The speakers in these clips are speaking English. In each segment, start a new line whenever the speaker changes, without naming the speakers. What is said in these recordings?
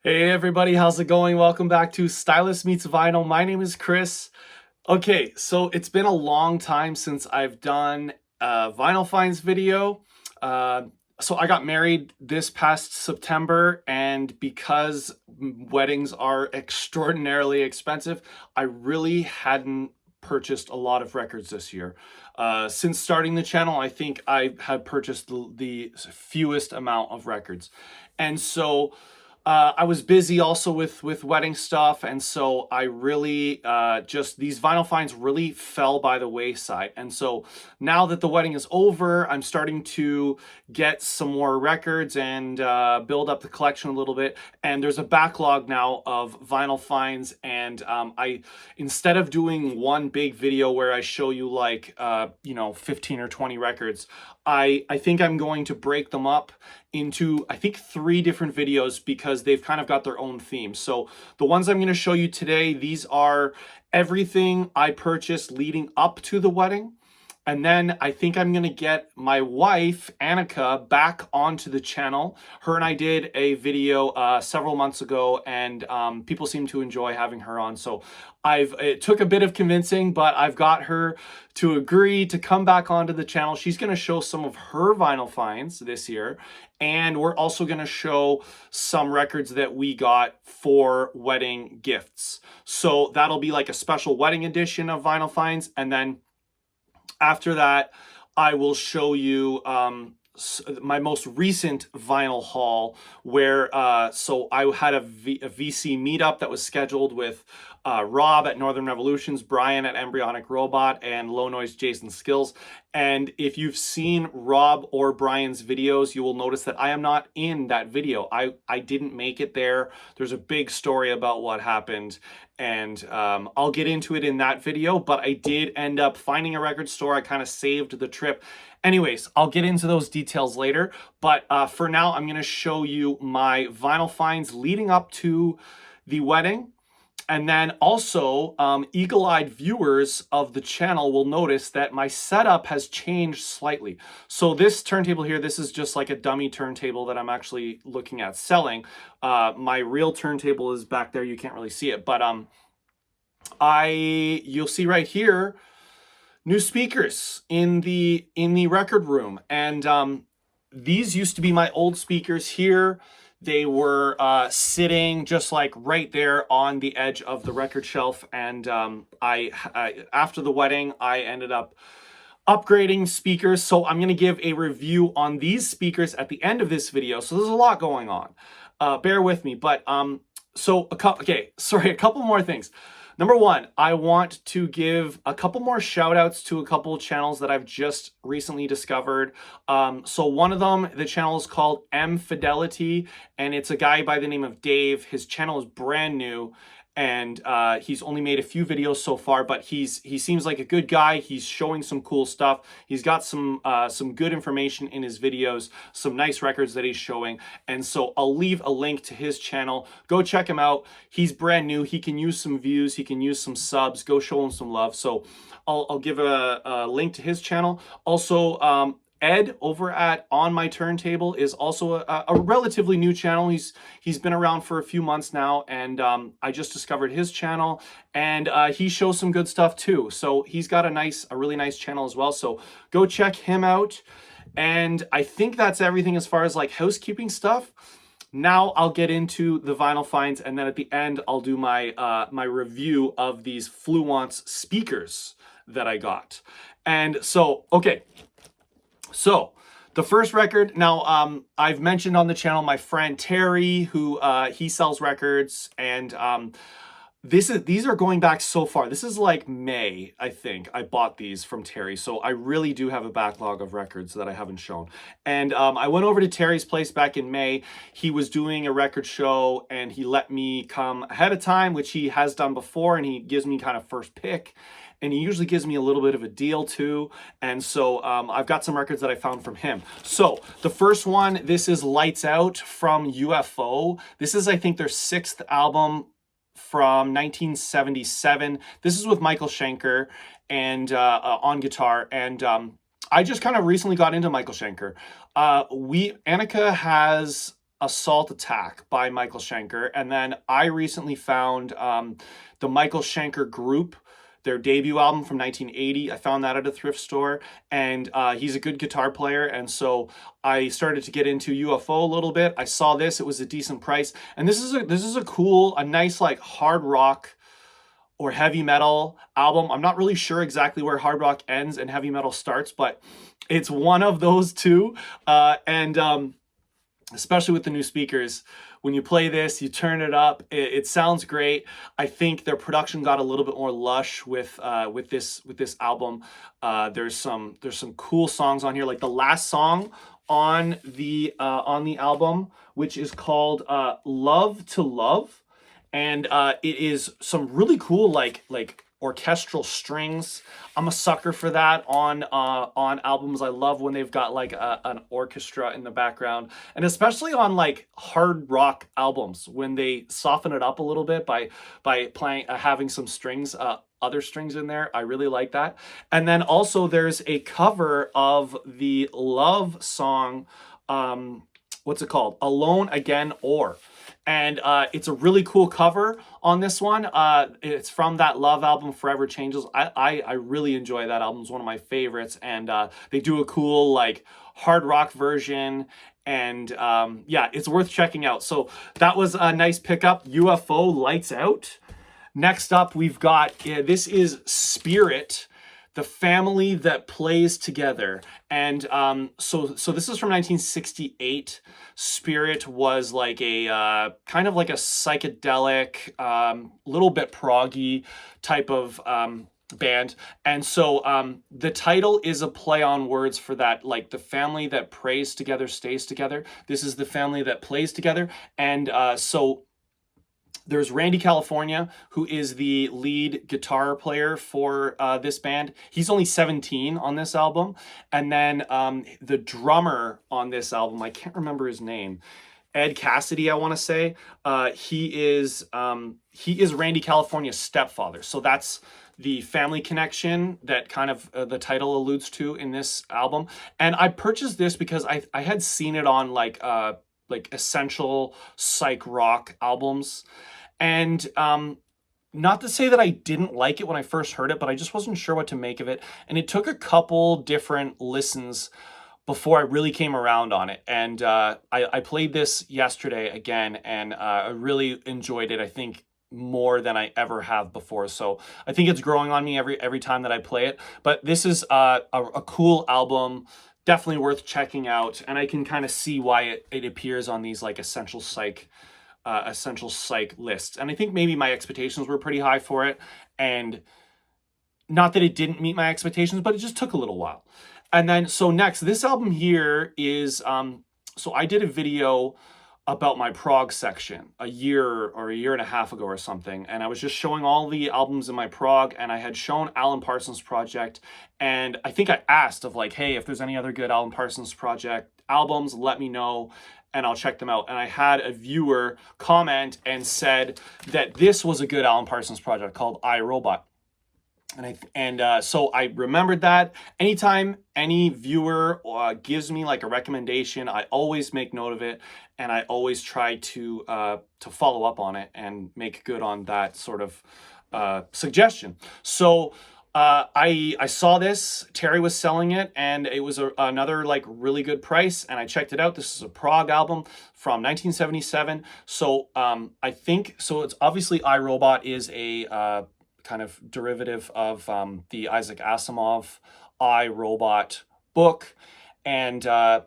Hey everybody, how's it going? Welcome back to Stylist Meets Vinyl. My name is Chris. Okay, so it's been a long time since I've done a vinyl finds video. Uh, so I got married this past September, and because weddings are extraordinarily expensive, I really hadn't purchased a lot of records this year. Since starting the channel, I think I have purchased the fewest amount of records. And so I was busy also with wedding stuff, and so I really just these vinyl finds really fell by the wayside. And so now that the wedding is over, I'm starting to get some more records and build up the collection a little bit. And there's a backlog now of vinyl finds, and I instead of doing one big video where I show you like 15 or 20 records, I think I'm going to break them up into, I think, 3 different videos because they've kind of got their own theme. So the ones I'm going to show you today, these are everything I purchased leading up to the wedding. And then I think I'm going to get my wife, Annika, back onto the channel. Her and I did a video several months ago, and people seem to enjoy having her on. So it took a bit of convincing, but I've got her to agree to come back onto the channel. She's going to show some of her vinyl finds this year. And we're also going to show some records that we got for wedding gifts. So that'll be like a special wedding edition of vinyl finds. And then after that, I will show you my most recent vinyl haul where so I had a VC meetup that was scheduled with Rob at Northern Revolutions, Brian at Embryonic Robot, and Low Noise Jason Skills. And if you've seen Rob or Brian's videos, you will notice that I am not in that video. I didn't make it there. There's a big story about what happened, and I'll get into it in that video, but I did end up finding a record store. I kind of saved the trip. Anyways, I'll get into those details later, but for now, I'm going to show you my vinyl finds leading up to the wedding. And then also, eagle-eyed viewers of the channel will notice that my setup has changed slightly. So this turntable here, this is just like a dummy turntable that I'm actually looking at selling. My real turntable is back there. You can't really see it, but you'll see right here, new speakers in the record room. And these used to be my old speakers here. They were sitting just like right there on the edge of the record shelf. And after the wedding, I ended up upgrading speakers. So I'm going to give a review on these speakers at the end of this video. So there's a lot going on. Bear with me. But a couple more things. Number one, I want to give a couple more shout outs to a couple of channels that I've just recently discovered. So one of them, the channel is called M Fidelity, and it's a guy by the name of Dave. His channel is brand new, and he's only made a few videos so far, but he seems like a good guy. He's showing some cool stuff. He's got some good information in his videos, some nice records that he's showing. And so I'll leave a link to his channel. Go check him out. He's brand new. He can use some views. He can use some subs. Go show him some love. So I'll give a link to his channel. Also, Ed over at On My Turntable is also a relatively new channel. He's been around for a few months now, and I just discovered his channel, and he shows some good stuff too. So he's got a really nice channel as well. So go check him out. And I think that's everything as far as like housekeeping stuff. Now I'll get into the vinyl finds, and then at the end I'll do my my review of these Fluance speakers that I got. And so, okay. So the first record, now I've mentioned on the channel my friend Terry, who he sells records, and these are going back so far. This is like May, I think, I bought these from Terry. So I really do have a backlog of records that I haven't shown. And I went over to Terry's place back in May. He was doing a record show, and he let me come ahead of time, which he has done before, and he gives me kind of first pick. And he usually gives me a little bit of a deal too. And so I've got some records that I found from him. So the first one, this is Lights Out from UFO. This is, I think, their 6th album from 1977. This is with Michael Schenker and on guitar. And I just kind of recently got into Michael Schenker. Annika has Assault Attack by Michael Schenker. And then I recently found the Michael Schenker Group, their debut album from 1980. I found that at a thrift store, and he's a good guitar player, and so I started to get into UFO a little bit. I saw this; it was a decent price, and this is a cool, a nice like hard rock or heavy metal album. I'm not really sure exactly where hard rock ends and heavy metal starts, but it's one of those two, and especially with the new speakers. When you play this, you turn it up, it sounds great. I think their production got a little bit more lush with this album. There's some cool songs on here, like the last song on the album, which is called "Love to Love," and it is some really cool like orchestral strings. I'm a sucker for that on albums. I love when they've got like an orchestra in the background, and especially on like hard rock albums when they soften it up a little bit by playing having some strings, other strings in there. I really like that. And then also there's a cover of the Love song, what's it called? Alone Again Or. And it's a really cool cover on this one. It's from that Love album, Forever Changes. I really enjoy that album. It's one of my favorites. And they do a cool like hard rock version. And yeah, it's worth checking out. So that was a nice pickup. UFO, Lights Out. Next up, we've got, this is Spirit, the family that plays together. And so this is from 1968. Spirit was like a kind of like a psychedelic, little bit proggy type of band. And so the title is a play on words for that, like the family that prays together stays together. This is the family that plays together. And so there's Randy California, who is the lead guitar player for this band. He's only 17 on this album. And then the drummer on this album, I can't remember his name, Ed Cassidy, I want to say. He is Randy California's stepfather. So that's the family connection that kind of the title alludes to in this album. And I purchased this because I had seen it on like essential psych rock albums. And not to say that I didn't like it when I first heard it, but I just wasn't sure what to make of it. And it took a couple different listens before I really came around on it. And I played this yesterday again, and I really enjoyed it, I think, more than I ever have before. So I think it's growing on me every time that I play it. But this is a cool album, definitely worth checking out. And I can kind of see why it appears on these like essential psych lists. And I think maybe my expectations were pretty high for it, and not that it didn't meet my expectations, but it just took a little while. And then so next, this album here is so I did a video about my prog section a year and a half ago or something, and I was just showing all the albums in my prog, and I had shown Alan Parsons Project, and I think I asked of like, hey, if there's any other good Alan Parsons Project albums, let me know and I'll check them out. And I had a viewer comment and said that this was a good Alan Parsons Project called I, Robot. And so I remembered that. Anytime any viewer gives me like a recommendation, I always make note of it, and I always try to follow up on it and make good on that sort of suggestion. So I saw this, Terry was selling it, and it was another like really good price, and I checked it out. This is a prog album from 1977. So I think, so it's obviously iRobot is a kind of derivative of the Isaac Asimov iRobot book. And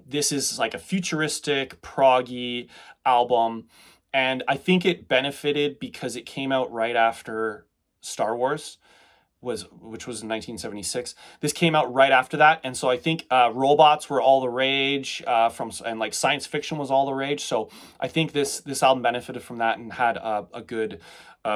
this is like a futuristic, proggy album. And I think it benefited because it came out right after Star Wars, which was in 1976. This came out right after that. And so I think robots were all the rage, and like science fiction was all the rage. So I think this album benefited from that and had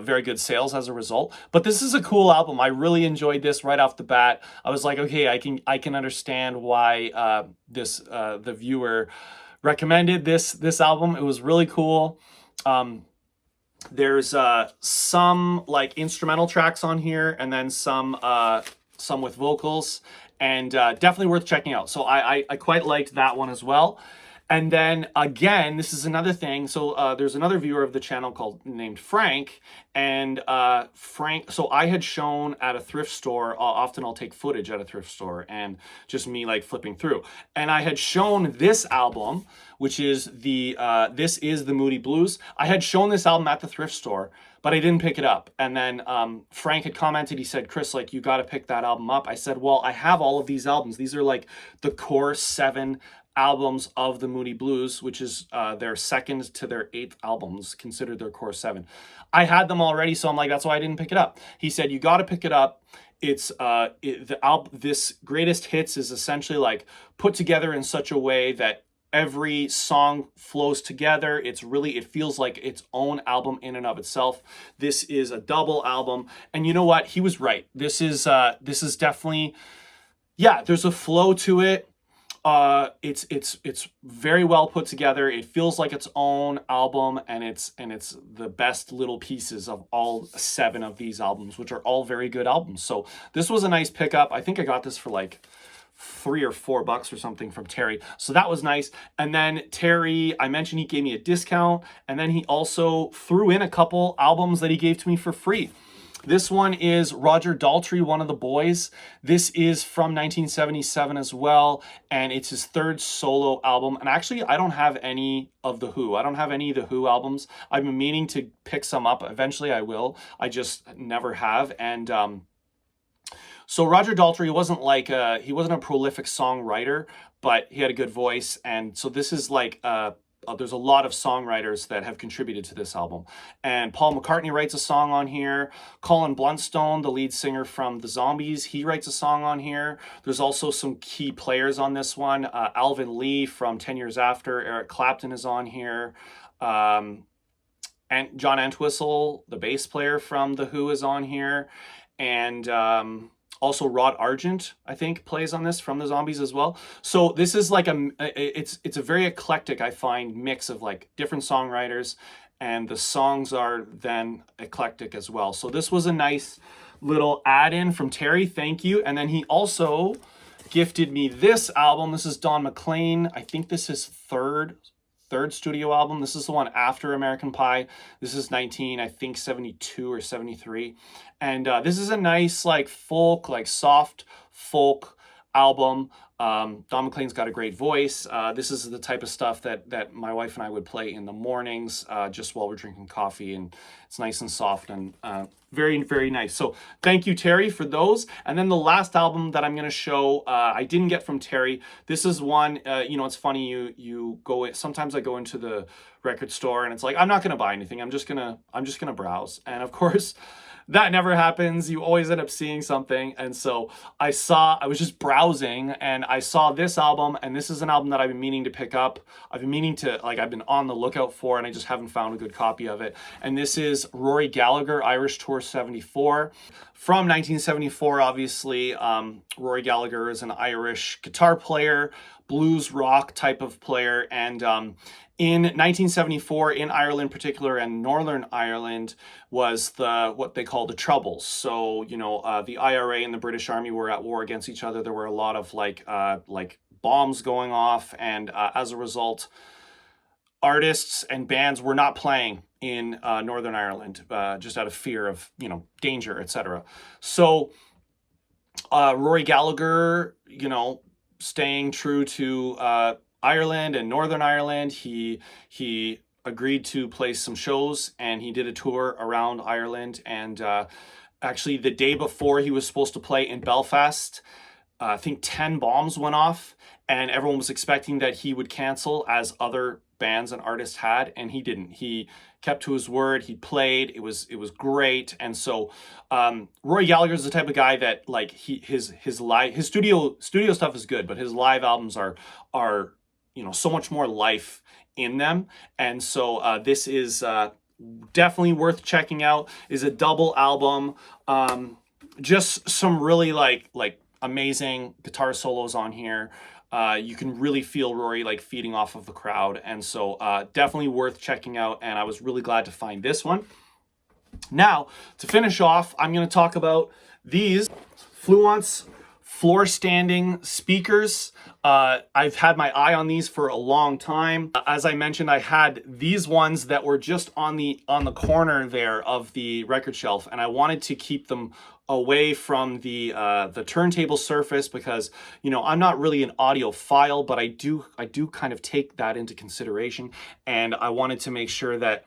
very good sales as a result. But this is a cool album. I really enjoyed this right off the bat. I was like, okay, I can understand why the viewer recommended this album. It was really cool. There's some like instrumental tracks on here, and then some with vocals, and definitely worth checking out. So I quite liked that one as well. And then again, this is another thing. So there's another viewer of the channel named Frank, and Frank. So I had shown at a thrift store. Often I'll take footage at a thrift store and just me like flipping through. And I had shown this album, which is the This Is the Moody Blues. I had shown this album at the thrift store, but I didn't pick it up. And then Frank had commented, he said, Chris, like, you got to pick that album up. I said, well, I have all of these albums. These are like the core 7 albums of the Moody Blues, which is their second to their 8th albums, considered their core 7. I had them already, so I'm like, that's why I didn't pick it up. He said, you got to pick it up. It's this greatest hits is essentially like put together in such a way that every song flows together. It feels like its own album in and of itself. This is a double album, and you know what? He was right. This is definitely, yeah, there's a flow to it. It's very well put together. It feels like its own album, and it's the best little pieces of all 7 of these albums, which are all very good albums. So this was a nice pickup. I think I got this for like $3 or $4 or something from Terry. So that was nice. And then Terry, I mentioned he gave me a discount, and then he also threw in a couple albums that he gave to me for free. This one is Roger Daltrey, One of the Boys. This is from 1977 as well, and it's his 3rd solo album. And actually, I don't have any of The Who. I don't have any of The Who albums. I've been meaning to pick some up. Eventually, I will. I just never have. And so Roger Daltrey wasn't he wasn't a prolific songwriter, but he had a good voice. And so this is like there's a lot of songwriters that have contributed to this album. And Paul McCartney writes a song on here. Colin Blunstone, the lead singer from The Zombies, he writes a song on here. There's also some key players on this one. Alvin Lee from 10 Years After. Eric Clapton is on here. And John Entwistle, the bass player from The Who, is on here. And also Rod Argent, I think, plays on this from The Zombies as well. So this is like it's a very eclectic, I find, mix of like different songwriters, and the songs are then eclectic as well. So this was a nice little add-in from Terry. Thank you. And then he also gifted me this album. This is Don McLean. I think this is third studio album. This is the one after American Pie. This is 72 or 73. And this is a nice like folk, like soft folk album. Don McLean's got a great voice. This is the type of stuff that my wife and I would play in the mornings just while we're drinking coffee, and it's nice and soft and very, very nice. So thank you, Terry, for those. And then the last album that I'm going to show, I didn't get from Terry. This is one, it's funny, you go, sometimes I go into the record store and it's like, I'm not going to buy anything. I'm just going to browse. And of course, that never happens. You always end up seeing something. And so I was just browsing and I saw this album, and this is an album that I've been meaning to pick up. I've been on the lookout for, and I just haven't found a good copy of it. And this is Rory Gallagher, Irish Tour 74. From 1974, obviously, Rory Gallagher is an Irish guitar player, blues rock type of player, and in 1974, in Ireland in particular, and Northern Ireland, was what they call the Troubles. So, the IRA and the British Army were at war against each other. There were a lot of like bombs going off, and as a result, artists and bands were not playing in Northern Ireland, just out of fear of, danger, etc. So Rory Gallagher, staying true to Ireland and Northern Ireland, he agreed to play some shows, and he did a tour around Ireland. And actually, the day before he was supposed to play in Belfast, I think 10 bombs went off, and everyone was expecting that he would cancel, as other bands and artists had, and he didn't. He kept to his word. He played. It was great. And so Rory Gallagher is the type of guy that his studio stuff is good, but his live albums are so much more life in them. And so this is definitely worth checking out. Is a double album. Just some really like amazing guitar solos on here. You can really feel Rory feeding off of the crowd, and so definitely worth checking out, and I was really glad to find this one. Now, to finish off, I'm going to talk about these Fluance Floorstanding speakers. I've had my eye on these for a long time. As I mentioned, I had these ones that were just on the corner there of the record shelf, and I wanted to keep them away from the turntable surface because, you know, I'm not really an audiophile, but I do kind of take that into consideration, and I wanted to make sure that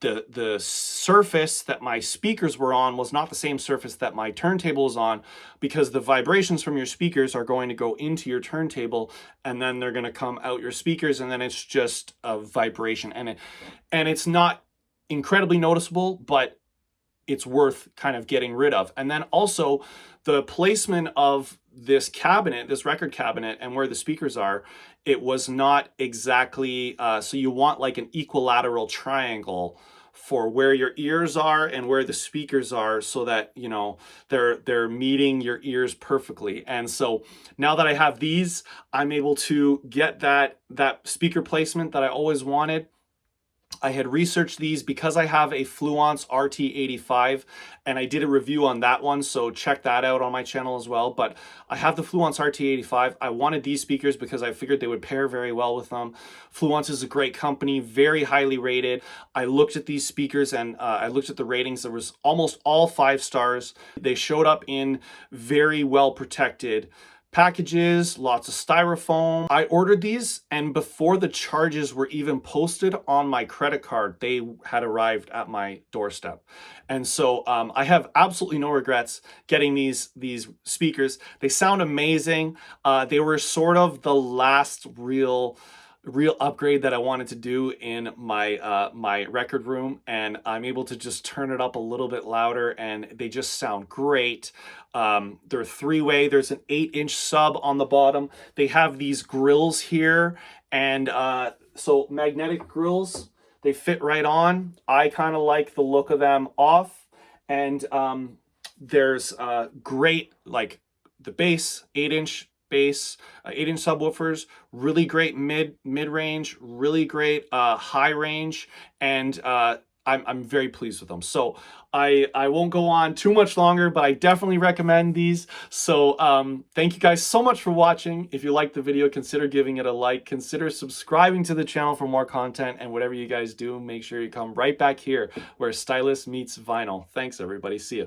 the surface that my speakers were on was not the same surface that my turntable is on, because the vibrations from your speakers are going to go into your turntable and then they're going to come out your speakers, and then it's just a vibration, and it's not incredibly noticeable, but it's worth kind of getting rid of. And then also the placement of this cabinet, this record cabinet, and where the speakers are, it was not exactly, so you want like an equilateral triangle for where your ears are and where the speakers are, so that, you know, they're meeting your ears perfectly. And so now that I have these, I'm able to get that speaker placement that I always wanted. I had researched these because I have a Fluance RT85, and I did a review on that one, so check that out on my channel as well. But I have the Fluance RT85. I wanted these speakers because I figured they would pair very well with them. Fluance is a great company, very highly rated. I looked at these speakers and I looked at the ratings. There was almost all 5 stars. They showed up in very well protected packages, lots of styrofoam. I ordered these, and before the charges were even posted on my credit card, they had arrived at my doorstep. And so I have absolutely no regrets getting these speakers. They sound amazing. They were sort of the last real upgrade that I wanted to do in my my record room, and I'm able to just turn it up a little bit louder, and they just sound great. They're 3-way. There's an 8-inch sub on the bottom. They have these grills here, and so magnetic grills. They fit right on. I kind of like the look of them off, and there's great, like, the bass, 8-inch bass, 8-inch subwoofers, really great mid-range, really great high range, and I'm very pleased with them. So I won't go on too much longer, but I definitely recommend these. So thank you guys so much for watching. If you liked the video, consider giving it a like, consider subscribing to the channel for more content, and whatever you guys do, make sure you come right back here where Stylus meets vinyl. Thanks everybody, see ya.